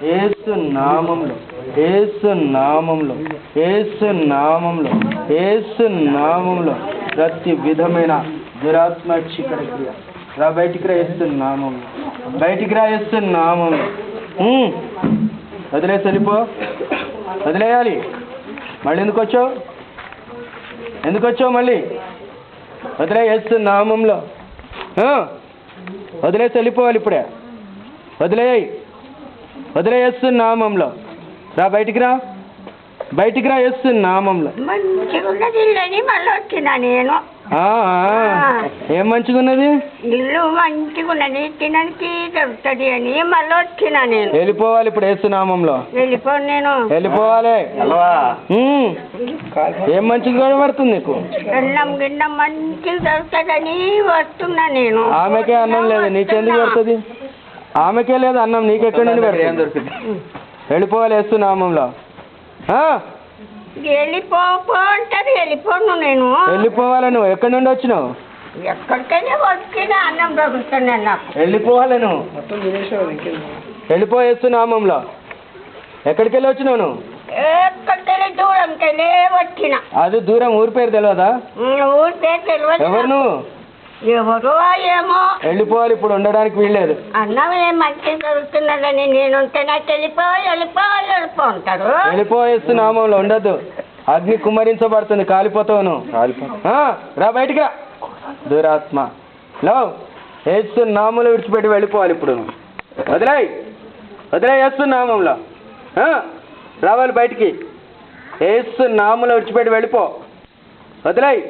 యేసు నామములో, యేసు నామములో, యేసు నామములో, యేసు నామములో ప్రతి విధమైన దురాత్మ చీకటి క్రియ రా బయటికి రా, యేసు నామములో బయటికి రా, యేసు నామములో. వదిలేసి వెళ్ళిపో, వదిలేయాలి. మళ్ళీ ఎందుకు వచ్చావు? ఎందుకు వచ్చావు మళ్ళీ? వదిలే, యేసు నామంలో వదిలేసి వెళ్ళిపోవాలి ఇప్పుడే. వదిలేయి, వదిలే, యేసు నామంలో రా, బయటికి రా, బయటికి రా, యేసు నామంలో. మంచిగా ఉన్నది ఇల్లు అని మళ్ళీ వచ్చినా నేను. ఏం మంచిగా ఉన్నది? ఇల్లు మంచిగా ఉన్నది, తినడానికి దొరుకుతుంది అని మళ్ళీ వచ్చినా నేను. వెళ్ళిపోవాలి ఇప్పుడు యేసు నామంలో. వెళ్ళిపోను నేను, వెళ్ళిపోవాలి. ఏం మంచిగా కనబడుతుంది నీకు? అన్నం గిన్నం మంచిగా దొరుకుతుందని వస్తున్నా నేను. ఆమెకే అన్నం లేదు, నీకెందుకు పడుతుంది? ఆమెకే లేదు అన్నం, నీకెక్కడి నుండి దొరుకుతుంది? వెళ్ళిపోవాలి యేసు నామంలో. వెళ్ళిపో అంటారు, వెళ్ళిపోను నేను. వెళ్ళిపోవాలి. నువ్వు ఎక్కడి నుండి వచ్చినావు? ఎక్కడికైనా వచ్చినా అన్నం దొరుకుతుంది నాకు. వెళ్ళిపోవాలి నువ్వు, వెళ్ళిపో యేసు నామంలో. ఎక్కడికి వెళ్ళి వచ్చినావు నువ్వు? ఎక్కడికైనా దూరంకెళ్ళి వచ్చిన. అది దూరం, ఊరి పేరు తెలియదా? ఊరి పేరు తెలియదు. ఎవరు నువ్వు? ఎవరు ఏమో. వెళ్ళిపోవాలి, ఇప్పుడు ఉండడానికి వీల్లేదు. అన్నం ఏం మంచిగా దొరుకుతున్నదని నేను ఉంటే నాకు వెళ్ళిపో అంటారు. వెళ్ళిపో యేసు నామంలో, ఉండద్దు. అగ్ని కుమ్మరించబడుతుంది, కాలిపోతావు నువ్వు. రా బయటికి రా, దురాత్మ లో యేసు నామంలో విడిచిపెట్టి వెళ్ళిపోవాలి ఇప్పుడు. వదిలేయ్, వదిలేయ్, యేసు నామంలో రావాలి బయటికి. యేసు నామంలో విడిచిపెట్టి వెళ్ళిపో, వదిలేయ్.